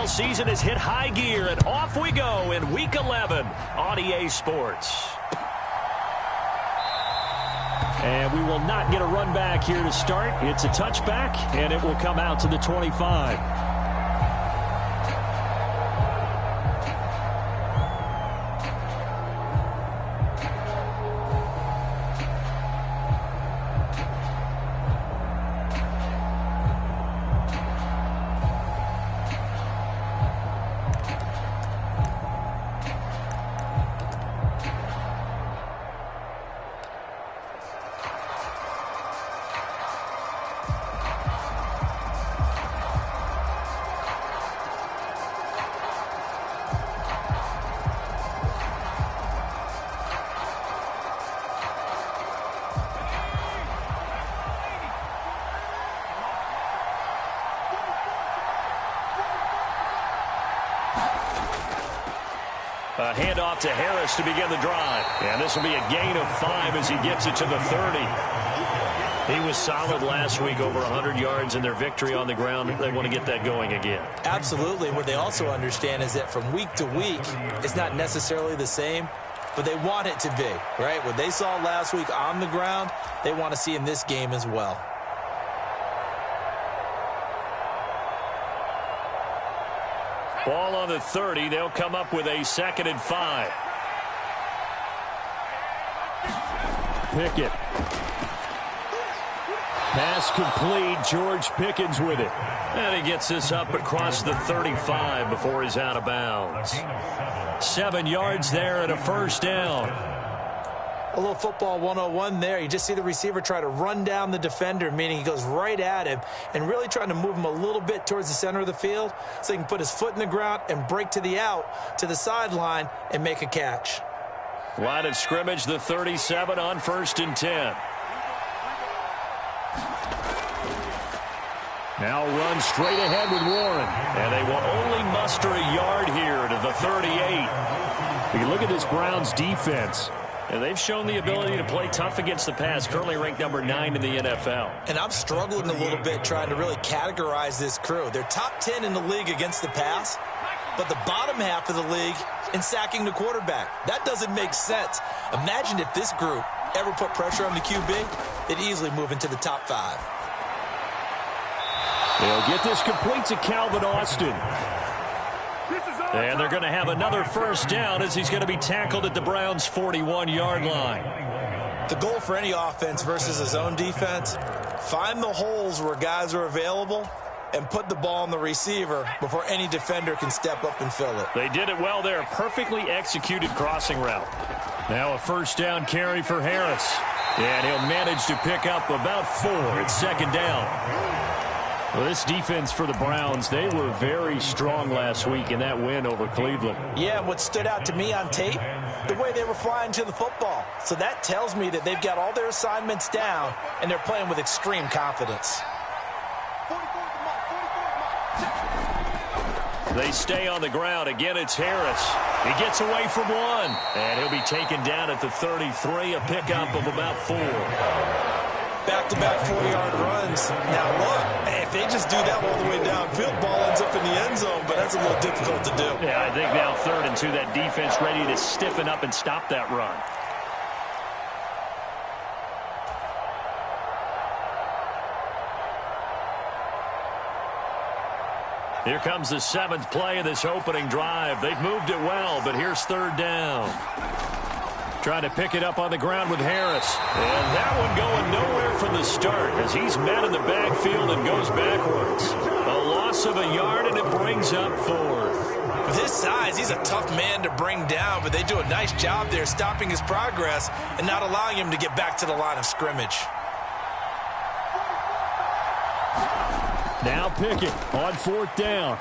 NFL season has hit high gear, and off we go in Week 11 on EA Sports. And we will not get a run back here to start. It's a touchback, and it will come out to the 25. A handoff to Harris to begin the drive. And this will be a gain of 5 as he gets it to the 30. He was solid last week, over 100 yards in their victory on the ground. They want to get that going again. Absolutely. What they also understand is that from week to week, it's not necessarily the same, but they want it to be, right? What they saw last week on the ground, they want to see in this game as well. Ball on the 30. They'll come up with a 2nd and 5. Pickett. Pass complete. George Pickens with it. And he gets this up across the 35 before he's out of bounds. 7 yards there and a first down. A little football 101 there. You just see the receiver try to run down the defender, meaning he goes right at him and really trying to move him a little bit towards the center of the field so he can put his foot in the ground and break to the out, to the sideline, and make a catch. Line of scrimmage, the 37 on 1st and 10. Now run straight ahead with Warren. And they will only muster a yard here to the 38. You can look at this Browns defense. And they've shown the ability to play tough against the pass, currently ranked number 9 in the NFL. And I'm struggling a little bit trying to really categorize this crew. They're top 10 in the league against the pass, but the bottom half of the league in sacking the quarterback. That doesn't make sense. Imagine if this group ever put pressure on the QB, they'd easily move into the top 5. They'll get this complete to Calvin Austin. And they're going to have another first down as he's going to be tackled at the Browns' 41-yard line. The goal for any offense versus his own defense, find the holes where guys are available and put the ball on the receiver before any defender can step up and fill it. They did it well there. Perfectly executed crossing route. Now a first down carry for Harris. And he'll manage to pick up about 4. It's 2nd down. Well, this defense for the Browns, they were very strong last week in that win over Cleveland. Yeah, what stood out to me on tape, the way they were flying to the football. So that tells me that they've got all their assignments down, and they're playing with extreme confidence. They stay on the ground. Again, it's Harris. He gets away from one, and he'll be taken down at the 33, a pickup of about 4. Back-to-back 40-yard runs. Now, look, if they just do that all the way downfield, ball ends up in the end zone, but that's a little difficult to do. Yeah, I think now 3rd and 2, that defense ready to stiffen up and stop that run. Here comes the 7th play of this opening drive. They've moved it well, but here's 3rd down. Trying to pick it up on the ground with Harris. And that one going nowhere from the start as he's met in the backfield and goes backwards. A loss of a yard, and it brings up 4th. With his size, he's a tough man to bring down, but they do a nice job there stopping his progress and not allowing him to get back to the line of scrimmage. Now Pickett on 4th down.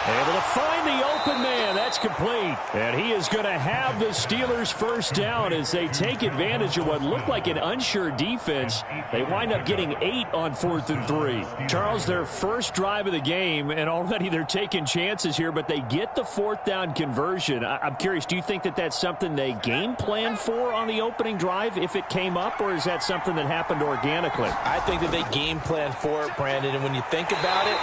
Able to find the open man. That's complete. And he is going to have the Steelers' first down as they take advantage of what looked like an unsure defense. They wind up getting 8 on 4th and 3. Charles, their first drive of the game, and already they're taking chances here, but they get the 4th down conversion. I'm curious, do you think that that's something they game planned for on the opening drive if it came up, or is that something that happened organically? I think that they game planned for it, Brandon, and when you think about it,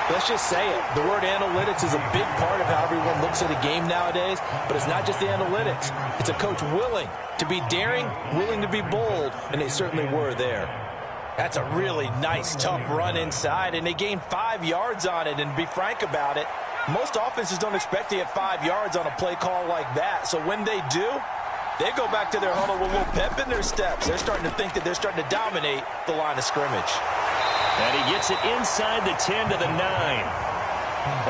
Let's just say it. The word analytics is a big part of how everyone looks at a game nowadays, but it's not just the analytics. It's a coach willing to be daring, willing to be bold, and they certainly were there. That's a really nice, tough run inside, and they gained 5 yards on it, and to be frank about it, most offenses don't expect to get 5 yards on a play call like that, so when they do, they go back to their huddle with a little pep in their steps. They're starting to think that they're starting to dominate the line of scrimmage. And he gets it inside the 10 to the 9.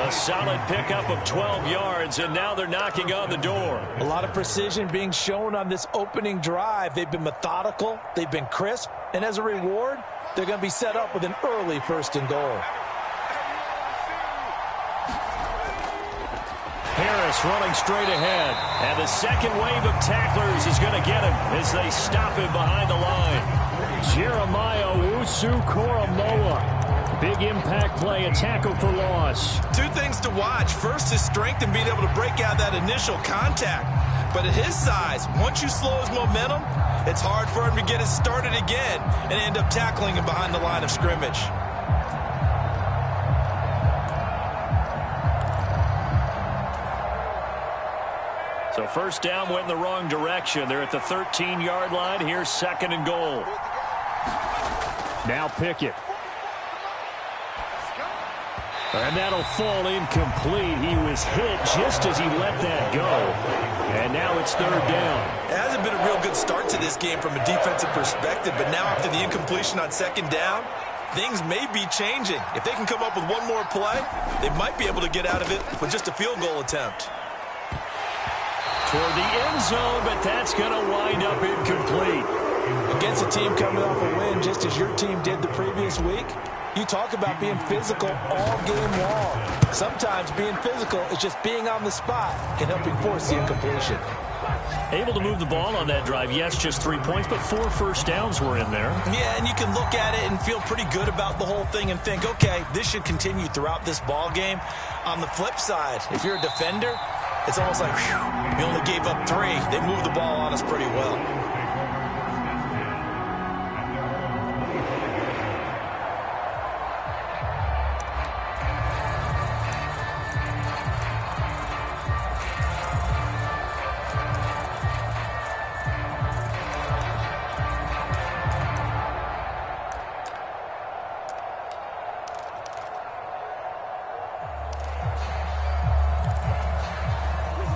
A solid pickup of 12 yards, and now they're knocking on the door. A lot of precision being shown on this opening drive. They've been methodical, they've been crisp, and as a reward, they're going to be set up with an early 1st and goal. Harris running straight ahead, and the second wave of tacklers is going to get him as they stop him behind the line. Jeremiah Owusu-Koramoah. Big impact play, a tackle for loss. 2 things to watch. First, his strength and being able to break out that initial contact. But at his size, once you slow his momentum, it's hard for him to get it started again and end up tackling him behind the line of scrimmage. So first down went in the wrong direction. They're at the 13-yard line. Here's 2nd and goal. Now Pickett. And that'll fall incomplete. He was hit just as he let that go. And now it's 3rd down. It hasn't been a real good start to this game from a defensive perspective, but now after the incompletion on 2nd down, things may be changing. If they can come up with one more play, they might be able to get out of it with just a field goal attempt. Toward the end zone, but that's going to wind up incomplete. Against a team coming off a win just as your team did the previous week, you talk about being physical all game long. Sometimes being physical is just being on the spot and helping force the incompletion. Able to move the ball on that drive. Yes, just 3 points, but 4 first downs were in there. Yeah, and you can look at it and feel pretty good about the whole thing and think, okay, this should continue throughout this ball game. On the flip side, if you're a defender, it's almost like, whew, you only gave up 3. They moved the ball on us pretty well.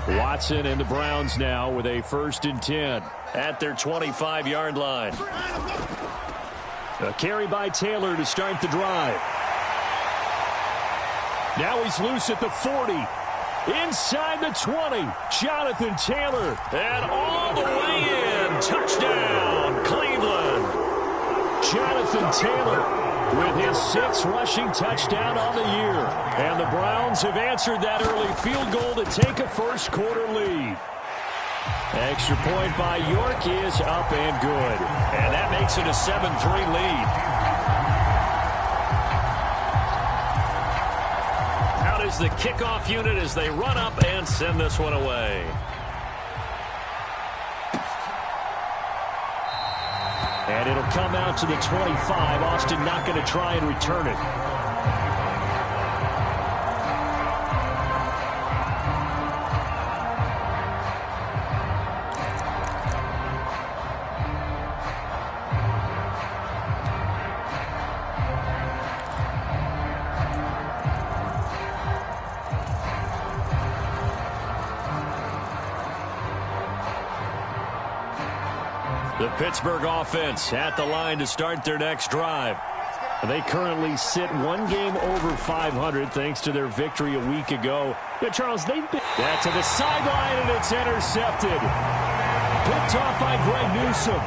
Watson and the Browns now with a 1st and 10 at their 25-yard line. A carry by Taylor to start the drive. Now he's loose at the 40. Inside the 20. Jonathan Taylor. And all the way in. Touchdown, Cleveland. Jonathan Taylor with his 6th rushing touchdown on the year. And the Browns have answered that early field goal to take a first-quarter lead. Extra point by York is up and good. And that makes it a 7-3 lead. Out is the kickoff unit as they run up and send this one away. And it'll come out to the 25. Austin not going to try and return it. The Pittsburgh offense at the line to start their next drive. They currently sit 1 game over 500 thanks to their victory a week ago. Yeah, Charles, they've been that to the sideline, and it's intercepted. Picked off by Greg Newsome.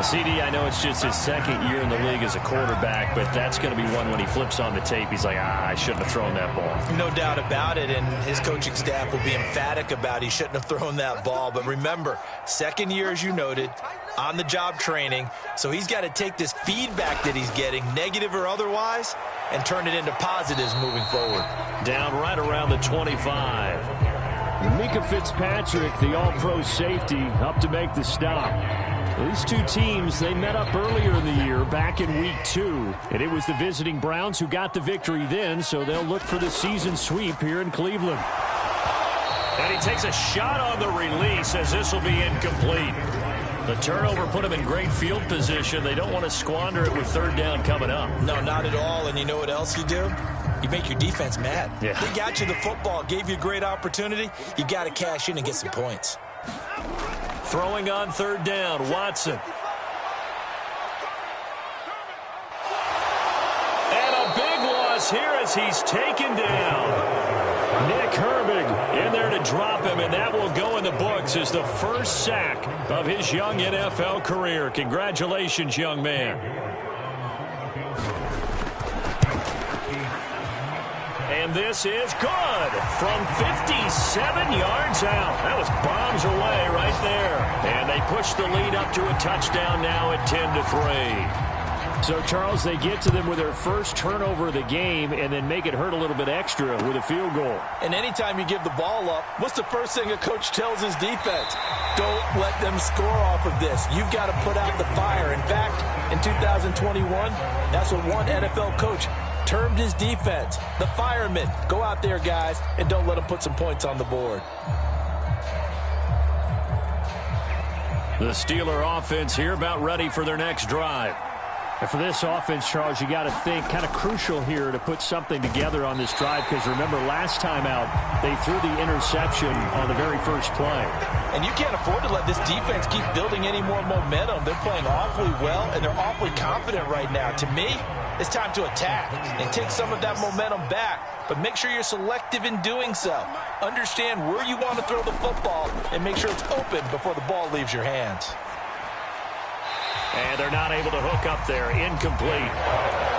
CD, I know it's just his 2nd year in the league as a quarterback, but that's going to be one when he flips on the tape. He's like, I shouldn't have thrown that ball. No doubt about it, and his coaching staff will be emphatic about he shouldn't have thrown that ball. But remember, 2nd year, as you noted, on-the-job training, so he's got to take this feedback that he's getting, negative or otherwise, and turn it into positives moving forward. Down right around the 25. Mika Fitzpatrick, the all-pro safety, up to make the stop. These two teams, they met up earlier in the year, back in Week 2. And it was the visiting Browns who got the victory then, so they'll look for the season sweep here in Cleveland. And he takes a shot on the release as this will be incomplete. The turnover put him in great field position. They don't want to squander it with third down coming up. No, not at all. And you know what else you do? You make your defense mad. Yeah. They got you the football, gave you a great opportunity. You got to cash in and get some points. Throwing on third down, Watson. And a big loss here as he's taken down. Nick Herbig in there to drop him, and that will go in the books as the first sack of his young NFL career. Congratulations, young man. And this is good from 57 yards out. That was bombs away right there. And they push the lead up to a touchdown now at 10-3. So, Charles, they get to them with their first turnover of the game and then make it hurt a little bit extra with a field goal. And anytime you give the ball up, what's the first thing a coach tells his defense? Don't let them score off of this. You've got to put out the fire. In fact, in 2021, that's what one NFL coach termed his defense, the firemen. Go out there, guys, and don't let them put some points on the board. The Steeler offense here about ready for their next drive. And for this offense, Charles, you got to think kind of crucial here to put something together on this drive because remember last time out they threw the interception on the very first play. And you can't afford to let this defense keep building any more momentum. They're playing awfully well and they're awfully confident right now. To me, it's time to attack and take some of that momentum back, but make sure you're selective in doing so. Understand where you want to throw the football and make sure it's open before the ball leaves your hands. And they're not able to hook up there. Incomplete.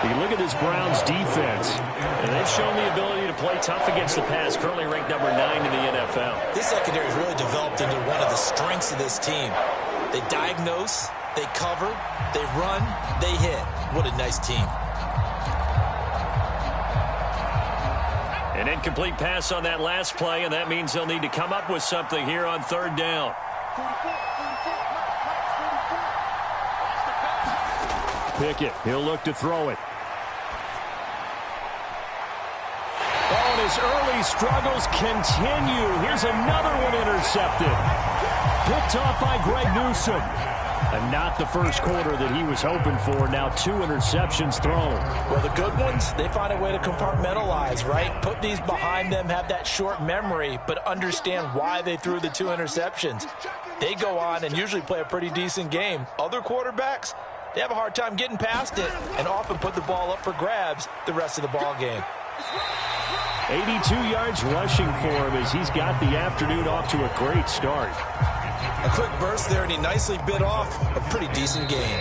You look at this Browns defense. And they've shown the ability to play tough against the pass, currently ranked number 9 in the NFL. This secondary has really developed into one of the strengths of this team. They diagnose, they cover, they run, they hit. What a nice team. An incomplete pass on that last play, and that means they'll need to come up with something here on third down. Pickett, he'll look to throw it. Oh, and his early struggles continue. Here's another one intercepted. Picked off by Greg Newsome. And not the first quarter that he was hoping for. Now 2 interceptions thrown. Well, the good ones, they find a way to compartmentalize, right? Put these behind them, have that short memory, but understand why they threw the 2 interceptions. They go on and usually play a pretty decent game. Other quarterbacks, they have a hard time getting past it and often put the ball up for grabs the rest of the ball game. 82 yards rushing for him as he's got the afternoon off to a great start. A quick burst there, and he nicely bit off a pretty decent game.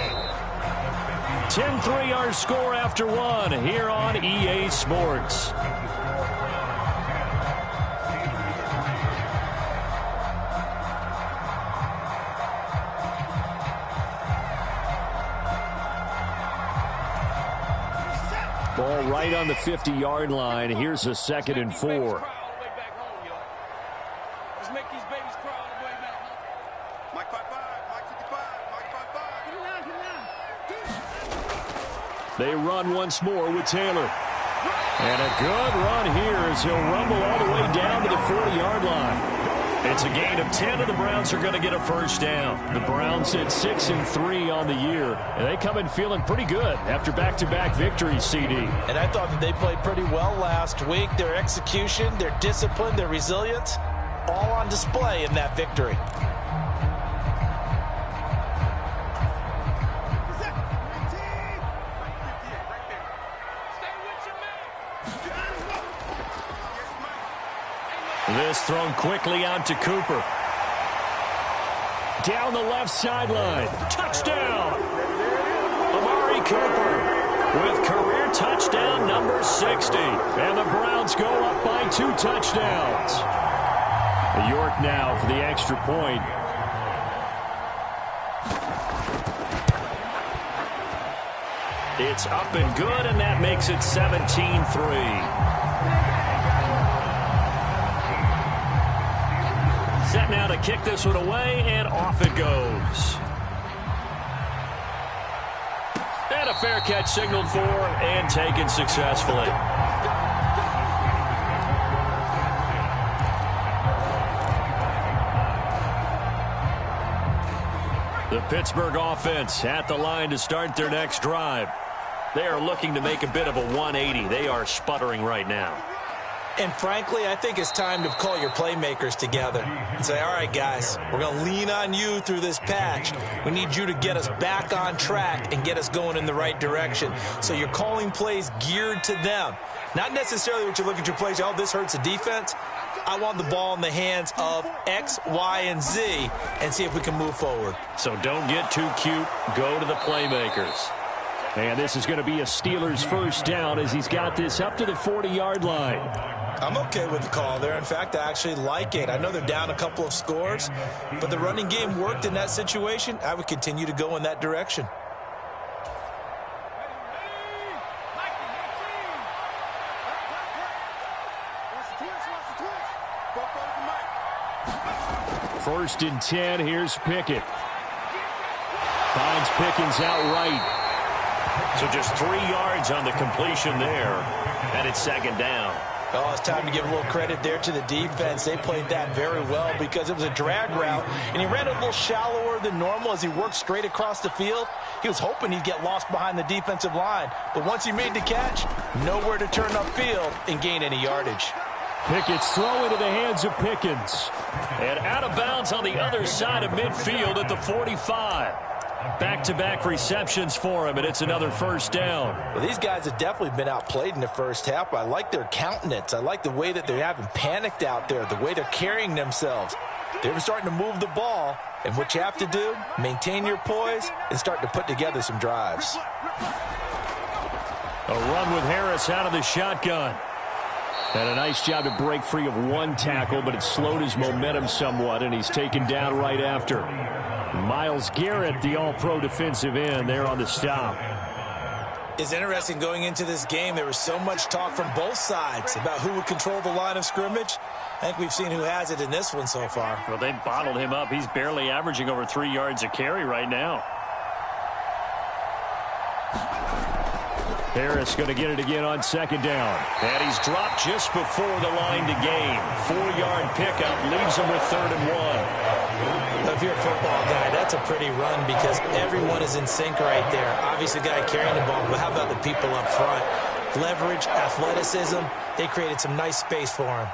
10-3 our score after 1 here on EA Sports. Ball right on the 50-yard line. Here's a 2nd and 4. They run once more with Taylor. And a good run here as he'll rumble all the way down to the 40-yard line. It's a gain of 10, and the Browns are going to get a first down. The Browns sit 6-3 on the year, and they come in feeling pretty good after back-to-back victories, CD. And I thought that they played pretty well last week. Their execution, their discipline, their resilience, all on display in that victory. This thrown quickly out to Cooper. Down the left sideline. Touchdown! Amari Cooper with career touchdown number 60. And the Browns go up by 2 touchdowns. York now for the extra point. It's up and good, and that makes it 17-3. Set now to kick this one away, and off it goes. And a fair catch signaled for and taken successfully. The Pittsburgh offense at the line to start their next drive. They are looking to make a bit of a 180. They are sputtering right now. And frankly, I think it's time to call your playmakers together and say, all right, guys, we're going to lean on you through this patch. We need you to get us back on track and get us going in the right direction. So you're calling plays geared to them. Not necessarily what you look at your plays, oh, this hurts the defense. I want the ball in the hands of X, Y, and Z and see if we can move forward. So don't get too cute. Go to the playmakers. And this is going to be a Steelers first down as he's got this up to the 40-yard line. I'm okay with the call there. In fact, I actually like it. I know they're down a couple of scores, but the running game worked in that situation. I would continue to go in that direction. First and 10, here's Pickett. Finds Pickens outright. So just 3 yards on the completion there, and it's second down. Oh, it's time to give a little credit there to the defense. They played that very well because it was a drag route, and he ran a little shallower than normal as he worked straight across the field. He was hoping he'd get lost behind the defensive line, but once he made the catch, nowhere to turn upfield and gain any yardage. Pickett's throw into the hands of Pickens. And out of bounds on the other side of midfield at the 45. Back-to-back receptions for him, and it's another first down. Well, these guys have definitely been outplayed in the first half. I like their countenance. I like the way that they haven't panicked out there, the way they're carrying themselves. They're starting to move the ball, and what you have to do, maintain your poise and start to put together some drives. A run with Harris out of the shotgun. And a nice job to break free of one tackle, but it slowed his momentum somewhat, and he's taken down right after. Myles Garrett, the all-pro defensive end, there on the stop. It's interesting going into this game. There was so much talk from both sides about who would control the line of scrimmage. I think we've seen who has it in this one so far. Well, they bottled him up. He's barely averaging over 3 yards a carry right now. Harris going to get it again on second down. And he's dropped just before the line to gain. 4-yard pickup leaves him with 3rd and 1. If you're a football guy, that's a pretty run because everyone is in sync right there. Obviously, the guy carrying the ball, but how about the people up front? Leverage, athleticism, they created some nice space for him.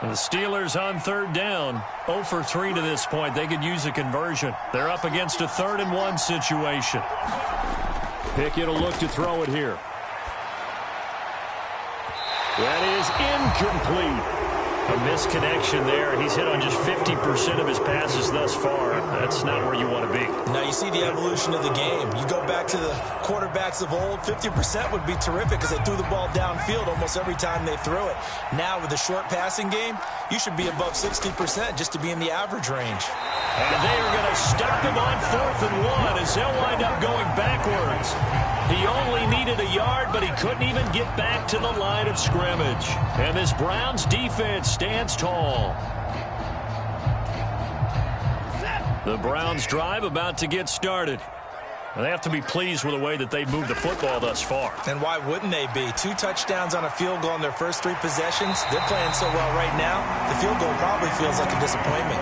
And the Steelers on 3rd down, 0 for 3 to this point. They could use a conversion. They're up against a 3rd and 1 situation. Pickett will look to throw it here. That is incomplete. A misconnection there. He's hit on just 50% of his passes thus far. That's not where you want to be. Now you see the evolution of the game. You go back to the quarterbacks of old, 50% would be terrific because they threw the ball downfield almost every time they threw it. Now with the short passing game, you should be above 60% just to be in the average range. And they are going to stop him on 4th and 1 as they'll wind up going backwards. He only needed a yard, but he couldn't even get back to the line of scrimmage. And this Browns defense stands tall. The Browns drive about to get started. They have to be pleased with the way that they've moved the football thus far. And why wouldn't they be? 2 touchdowns on a field goal in their first 3 possessions. They're playing so well right now, the field goal probably feels like a disappointment.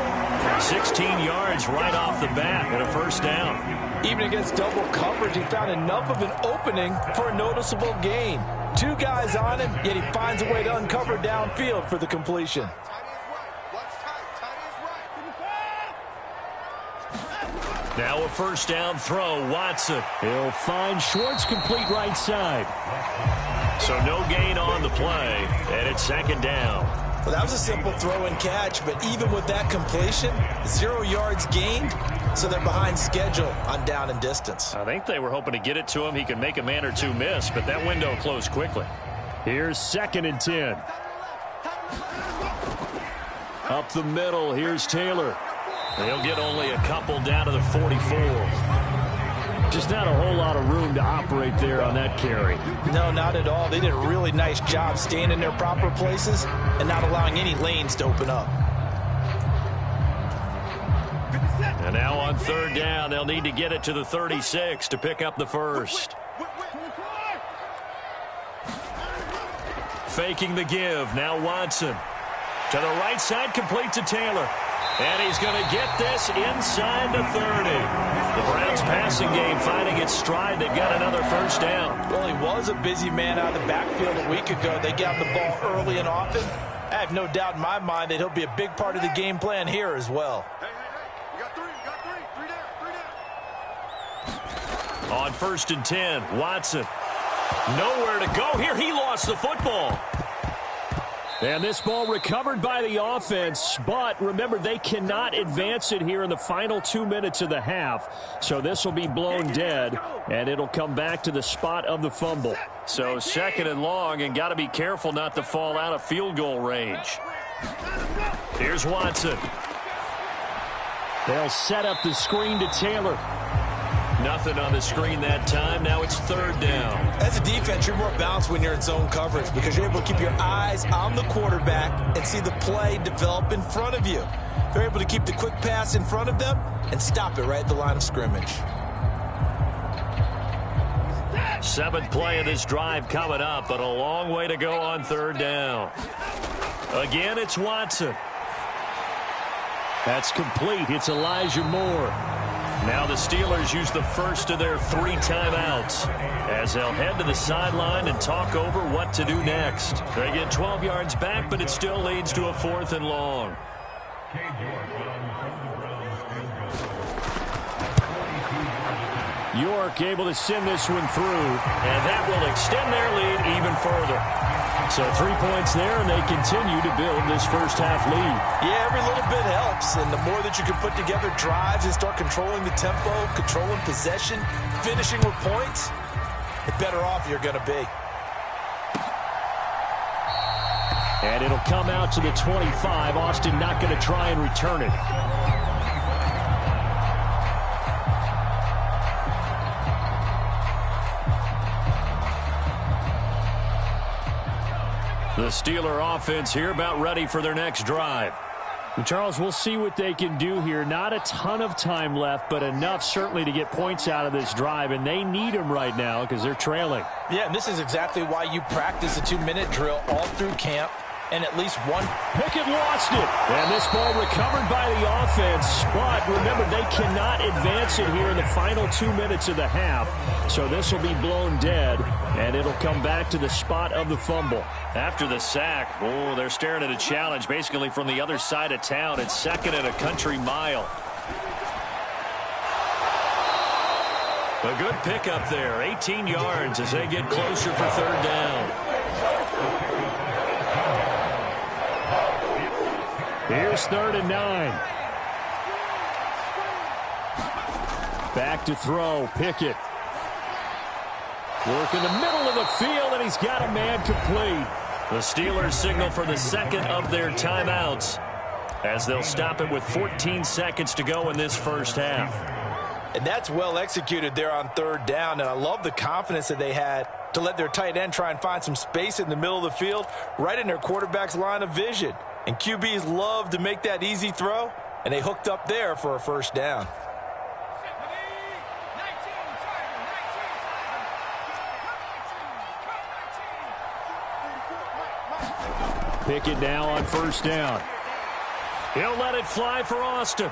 16 yards right off the bat and a first down. Even against double coverage, he found enough of an opening for a noticeable gain. 2 guys on him, yet he finds a way to uncover downfield for the completion. Now a first down throw, Watson. He'll find Schwartz complete right side. So no gain on the play, and it's second down. Well, that was a simple throw and catch, but even with that completion, 0 yards gained, so they're behind schedule on down and distance. I think they were hoping to get it to him. He could make a man or 2 miss, but that window closed quickly. Here's 2nd and 10. Up the middle, here's Taylor. They'll get only a couple down to the 44. Just not a whole lot of room to operate there on that carry. No, not at all. They did a really nice job staying in their proper places and not allowing any lanes to open up. And And now on third down, they'll need to get it to the 36 to pick up the first. Faking the give. Now Watson. To the right side, complete to Taylor. And he's going to get this inside the 30. The Browns passing game finding its stride. They've got another first down. Well, he was a busy man out of the backfield a week ago. They got the ball early and often. I have no doubt in my mind that he'll be a big part of the game plan here as well. You got three down. On 1st and 10, Watson. Nowhere to go here. He lost the football. And this ball recovered by the offense, but remember, they cannot advance it here in the final 2 minutes of the half. So this will be blown dead, and it'll come back to the spot of the fumble. So 2nd and long, and got to be careful not to fall out of field goal range. Here's Watson. They'll set up the screen to Taylor. Nothing on the screen that time. Now it's 3rd down. As a defense, you're more balanced when you're in zone coverage because you're able to keep your eyes on the quarterback and see the play develop in front of you. They're able to keep the quick pass in front of them and stop it right at the line of scrimmage. 7th play of this drive coming up, but a long way to go on 3rd down. Again, it's Watson. That's complete. It's Elijah Moore. Now the Steelers use the first of their 3 timeouts as they'll head to the sideline and talk over what to do next. They get 12 yards back, but it still leads to a 4th and long. York able to send this one through. And that will extend their lead even further. So 3 points there, and they continue to build this first half lead. Yeah, every little bit helps, and the more that you can put together drives and start controlling the tempo, controlling possession, finishing with points, the better off you're going to be. And it'll come out to the 25. Austin not going to try and return it. The Steeler offense here about ready for their next drive. And Charles, we'll see what they can do here. Not a ton of time left, but enough certainly to get points out of this drive, and they need them right now because they're trailing. Yeah, and this is exactly why you practice a 2-minute drill all through camp, and at least one. Pickett lost it, and this ball recovered by the offense, but remember, they cannot advance it here in the final 2 minutes of the half, so this will be blown dead, and it'll come back to the spot of the fumble. After the sack, oh, they're staring at a challenge basically from the other side of town. It's 2nd and a country mile. A good pickup there, 18 yards as they get closer for 3rd down. Here's 3rd and 9. Back to throw, Pickett. Work in the middle of the field, and he's got a man complete. The Steelers signal for the 2nd of their timeouts as they'll stop it with 14 seconds to go in this first half. And that's well executed there on 3rd down, and I love the confidence that they had to let their tight end try and find some space in the middle of the field, right in their quarterback's line of vision. And QBs love to make that easy throw, and they hooked up there for a first down. Pickett now on 1st down. He'll let it fly for Austin.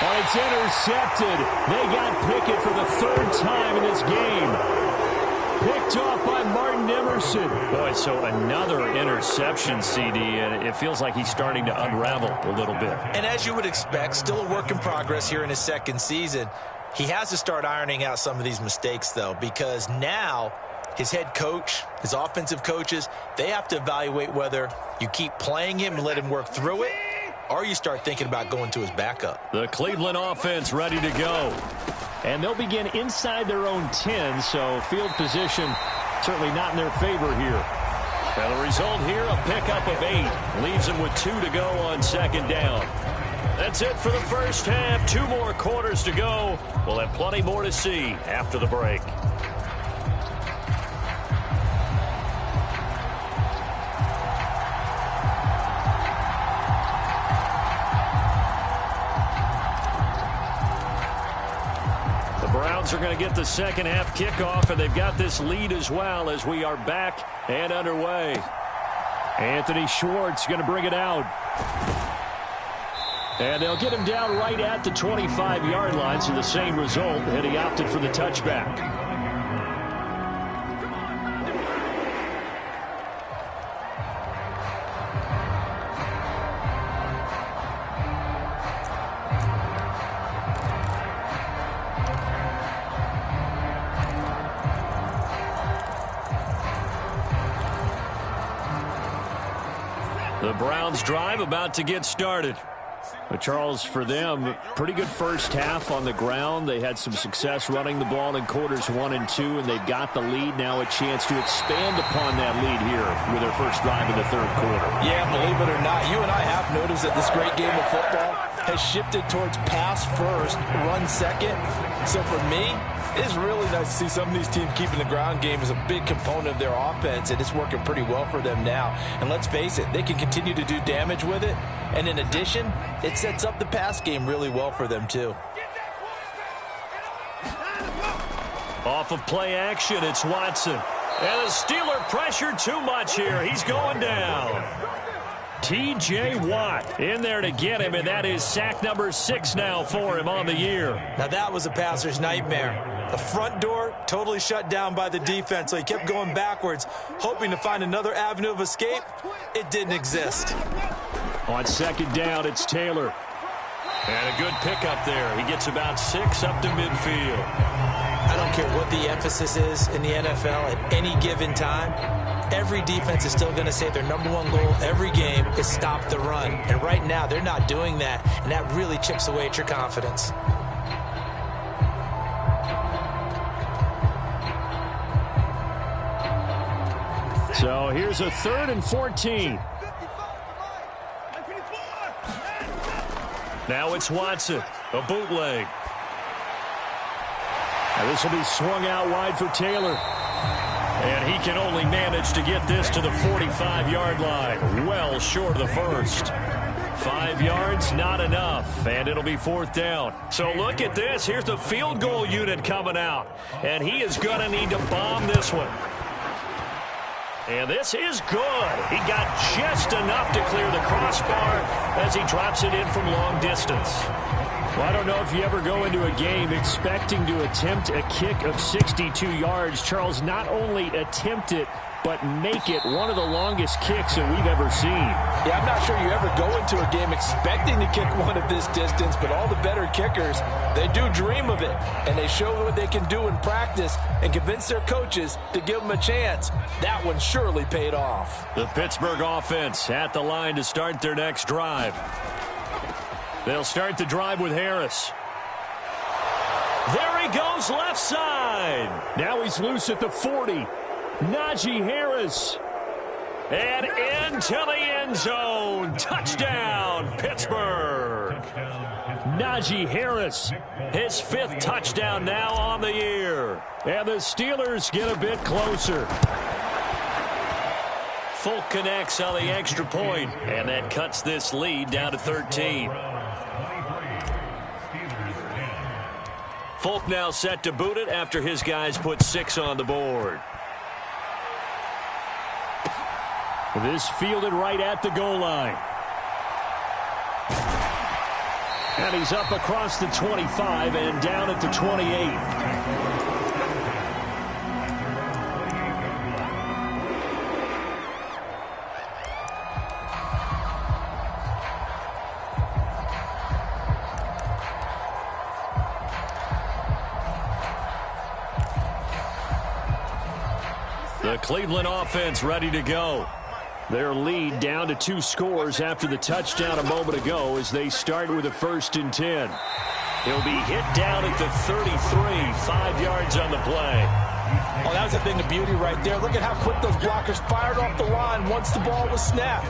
Oh, it's intercepted. They got Pickett for the 3rd time in this game. Picked off by Martin Emerson. Boy, so another interception, CD, and it feels like he's starting to unravel a little bit. And as you would expect, still a work in progress here in his 2nd season. He has to start ironing out some of these mistakes, though, because now his head coach, his offensive coaches, they have to evaluate whether you keep playing him and let him work through it, or you start thinking about going to his backup. The Cleveland offense ready to go. And they'll begin inside their own 10, so field position certainly not in their favor here. And the result here, a pickup of 8. Leaves them with 2 to go on 2nd down. That's it for the first half. 2 more quarters to go. We'll have plenty more to see after the break. Browns are going to get the second half kickoff, and they've got this lead as well as we are back and underway. Anthony Schwartz going to bring it out. And they'll get him down right at the 25-yard line, so the same result, and he opted for the touchback. The Browns drive about to get started. But Charles, for them, pretty good first half on the ground. They had some success running the ball in quarters 1 and 2, and they've got the lead. Now a chance to expand upon that lead here with their first drive in the third quarter. Yeah, believe it or not, you and I have noticed that this great game of football has shifted towards pass first, run second. So for me, it's really nice to see some of these teams keeping the ground game as a big component of their offense, and it's working pretty well for them now. And let's face it, they can continue to do damage with it. And in addition, it sets up the pass game really well for them, too. Off of play action, it's Watson. And the Steeler pressure too much here. He's going down. T.J. Watt in there to get him, and that is sack number 6 now for him on the year. Now that was a passer's nightmare. The front door totally shut down by the defense, so he kept going backwards, hoping to find another avenue of escape. It didn't exist. On second down, it's Taylor. And a good pickup there. He gets about 6 up to midfield. I don't care what the emphasis is in the NFL at any given time. Every defense is still going to say their number one goal every game is stop the run. And right now, they're not doing that, and that really chips away at your confidence. So here's a 3rd and 14. Now it's Watson, a bootleg. Now this will be swung out wide for Taylor. And he can only manage to get this to the 45-yard line. Well short of the first. 5 yards, not enough. And it'll be 4th down. So look at this. Here's the field goal unit coming out. And he is going to need to bomb this one. And this is good. He got just enough to clear the crossbar as he drops it in from long distance. Well, I don't know if you ever go into a game expecting to attempt a kick of 62 yards. Charles, not only attempt it, but make it one of the longest kicks that we've ever seen. Yeah, I'm not sure you ever go into a game expecting to kick one of this distance, but all the better kickers, they do dream of it, and they show what they can do in practice and convince their coaches to give them a chance. That one surely paid off. The Pittsburgh offense at the line to start their next drive. They'll start the drive with Harris. There he goes left side. Now he's loose at the 40. Najee Harris. And into the end zone. Touchdown, Pittsburgh. Najee Harris, his 5th touchdown now on the year. And the Steelers get a bit closer. Folk connects on the extra point, and that cuts this lead down to 13. Folk now set to boot it after his guys put 6 on the board. This fielded right at the goal line. And he's up across the 25 and down at the 28. The Cleveland offense ready to go. Their lead down to 2 scores after the touchdown a moment ago as they start with a 1st and 10. He'll be hit down at the 33, 5 yards on the play. Oh, that was a thing of beauty right there. Look at how quick those blockers fired off the line once the ball was snapped.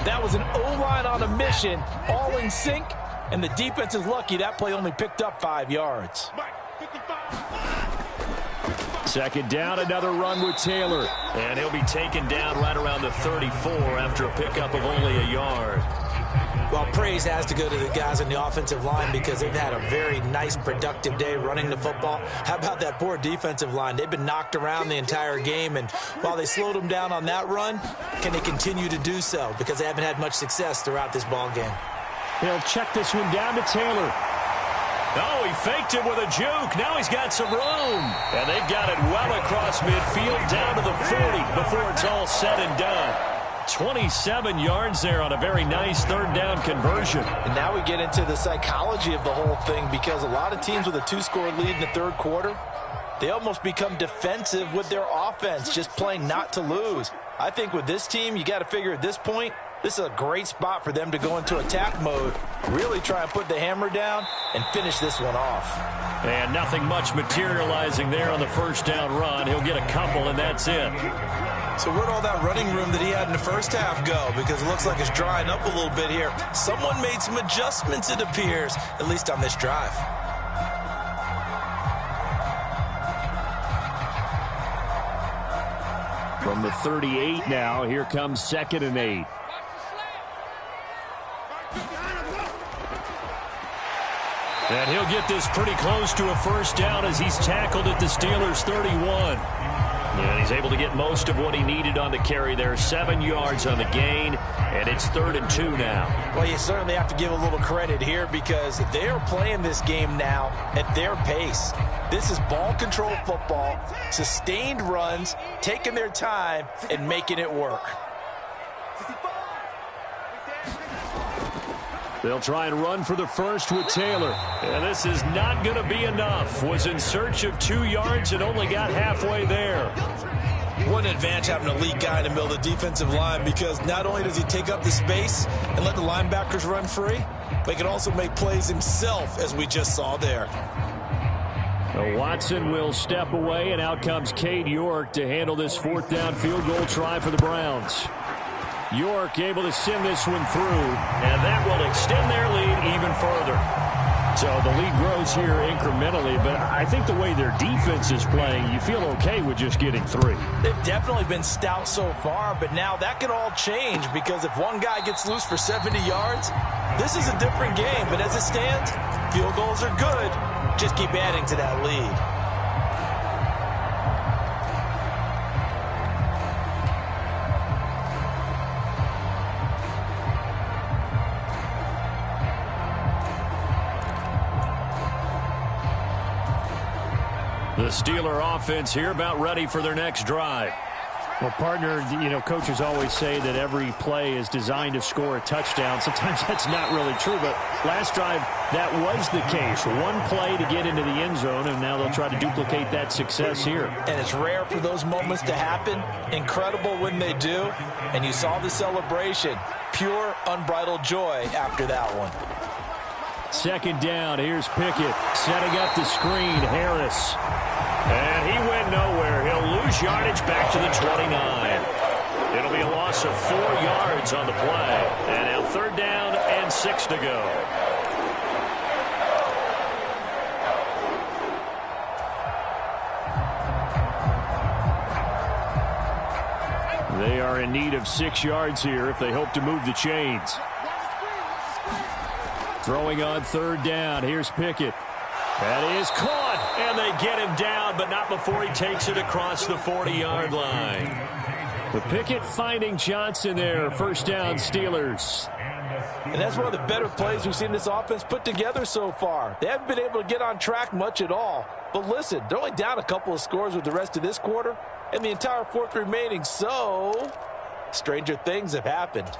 That was an O-line on a mission, all in sync, and the defense is lucky that play only picked up 5 yards. 2nd down, another run with Taylor. And he'll be taken down right around the 34 after a pickup of only a yard. Well, praise has to go to the guys on the offensive line because they've had a very nice, productive day running the football. How about that poor defensive line? They've been knocked around the entire game, and while they slowed them down on that run, can they continue to do so? Because they haven't had much success throughout this ball game. He'll check this one down to Taylor. Oh, he faked it with a juke. Now he's got some room. And they've got it well across midfield down to the 40 before it's all said and done. 27 yards there on a very nice third down conversion. And now we get into the psychology of the whole thing, because a lot of teams with a 2-score lead in the third quarter, they almost become defensive with their offense, just playing not to lose. I think with this team, you got to figure at this point, this is a great spot for them to go into attack mode, really try and put the hammer down and finish this one off. And nothing much materializing there on the first down run. He'll get a couple, and that's it. So where'd all that running room that he had in the first half go? Because it looks like it's drying up a little bit here. Someone made some adjustments, it appears, at least on this drive. From the 38 now, here comes 2nd and 8. And he'll get this pretty close to a first down as he's tackled at the Steelers' 31. And he's able to get most of what he needed on the carry there. 7 yards on the gain, and it's 3rd and 2 now. Well, you certainly have to give a little credit here because they are playing this game now at their pace. This is ball control football, sustained runs, taking their time, and making it work. They'll try and run for the first with Taylor. And this is not going to be enough. Was in search of 2 yards and only got halfway there. What an advantage having a elite guy in the middle of the defensive line, because not only does he take up the space and let the linebackers run free, but he can also make plays himself, as we just saw there. Watson will step away, and out comes Cade York to handle this 4th down field goal try for the Browns. York able to send this one through, and that will extend their lead even further. So the lead grows here incrementally, but I think the way their defense is playing, you feel okay with just getting 3. They've definitely been stout so far, but now that can all change, because if one guy gets loose for 70 yards, this is a different game. But as it stands, field goals are good. Just keep adding to that lead. The Steeler offense here about ready for their next drive. Well, partner, coaches always say that every play is designed to score a touchdown. Sometimes that's not really true, but last drive, that was the case. One play to get into the end zone, and now they'll try to duplicate that success here. And it's rare for those moments to happen. Incredible when they do. And you saw the celebration. Pure, unbridled joy after that one. 2nd down. Here's Pickett setting up the screen. Harris. And he went nowhere. He'll lose yardage back to the 29. It'll be a loss of 4 yards on the play. And now 3rd down and 6 to go. They are in need of 6 yards here if they hope to move the chains. Throwing on 3rd down. Here's Pickett. That is caught, and they get him down, but not before he takes it across the 40-yard line. The Pickett finding Johnson there. 1st down, Steelers. And that's one of the better plays we've seen this offense put together so far. They haven't been able to get on track much at all. But listen, they're only down a couple of scores with the rest of this quarter and the entire 4th remaining, so stranger things have happened.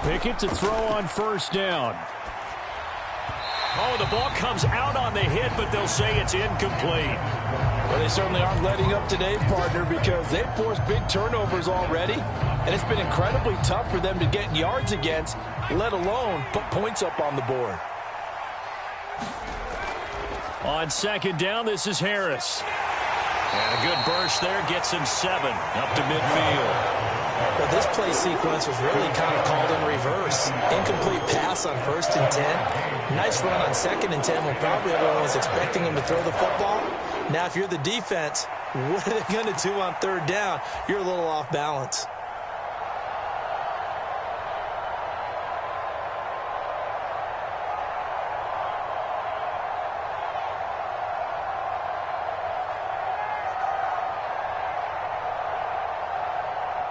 Pickett to throw on 1st down. Oh, the ball comes out on the hit, but they'll say it's incomplete. Well, they certainly aren't letting up today, partner, because they've forced big turnovers already, and it's been incredibly tough for them to get yards against, let alone put points up on the board. On 2nd down, this is Harris. And a good burst there gets him 7 up to midfield. Well, this play sequence was really kind of called in reverse. Incomplete pass on 1st and 10. Nice run on 2nd and 10 when probably everyone was expecting him to throw the football. Now, if you're the defense, what are they going to do on 3rd down? You're a little off balance.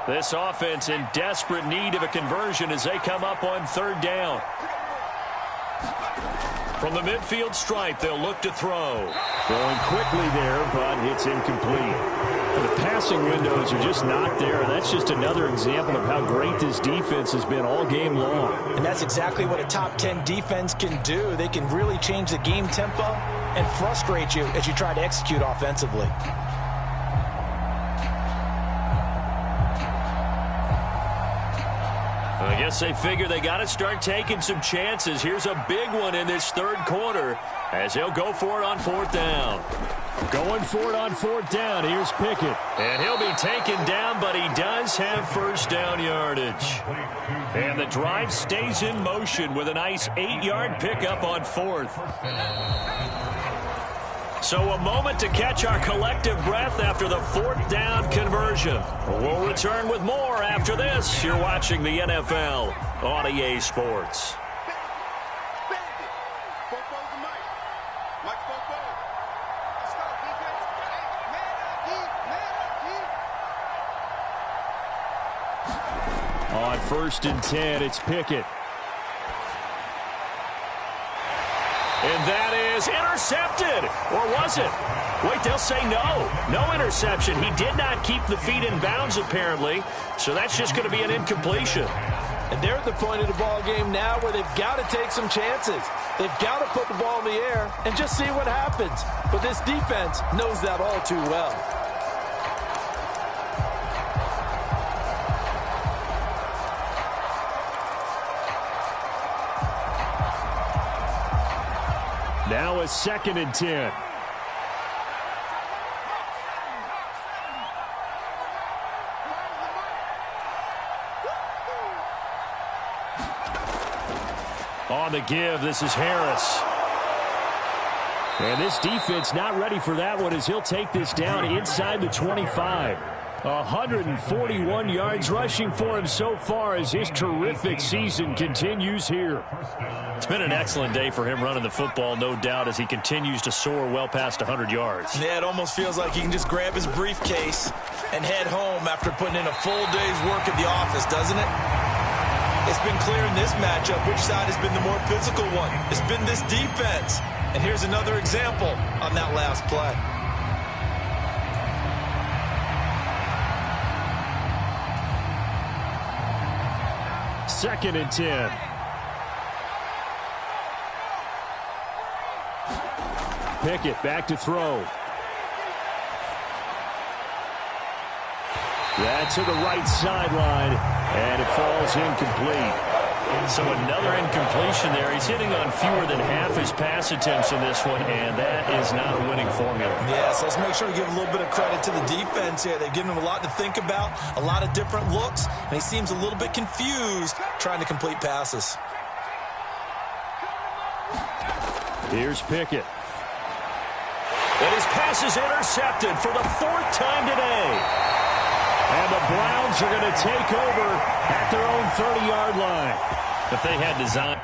This offense in desperate need of a conversion as they come up on 3rd down. From the midfield stripe, they'll look to throw. Throwing quickly there, but it's incomplete. The passing windows are just not there. That's just another example of how great this defense has been all game long. And that's exactly what a top 10 defense can do. They can really change the game tempo and frustrate you as you try to execute offensively. I guess they figure they got to start taking some chances. Here's a big one in this 3rd quarter as they'll go for it on 4th down. Going for it on 4th down. Here's Pickett. And he'll be taken down, but he does have 1st down yardage. And the drive stays in motion with a nice 8-yard pickup on 4th. So a moment to catch our collective breath after the 4th down conversion. We'll return with more after this. You're watching the NFL on EA Sports. On 1st and 10, it's Pickett. And that is intercepted. Or was it? Wait, they'll say no. No interception. He did not keep the feet in bounds, apparently. So that's just going to be an incompletion. And they're at the point of the ball game now where they've got to take some chances. They've got to put the ball in the air and just see what happens. But this defense knows that all too well. Now a 2nd and 10. On the give, this is Harris. And this defense not ready for that one as he'll take this down inside the 25. 141 yards rushing for him so far as his terrific season continues here. It's been an excellent day for him running the football, no doubt, as he continues to soar well past 100 yards. Yeah, it almost feels like he can just grab his briefcase and head home after putting in a full day's work at the office, doesn't it? It's been clear in this matchup which side has been the more physical one. It's been this defense. And here's another example on that last play. Second and 10. Pickett back to throw. That's to the right sideline, and it falls incomplete. So another incompletion there. He's hitting on fewer than half his pass attempts in this one, and that is not a winning formula. Yes, let's make sure we give a little bit of credit to the defense here. They've given him a lot to think about, a lot of different looks, and he seems a little bit confused trying to complete passes. Here's Pickett. And his pass is intercepted for the 4th time today. And the Browns are going to take over at their own 30-yard line. If they had designed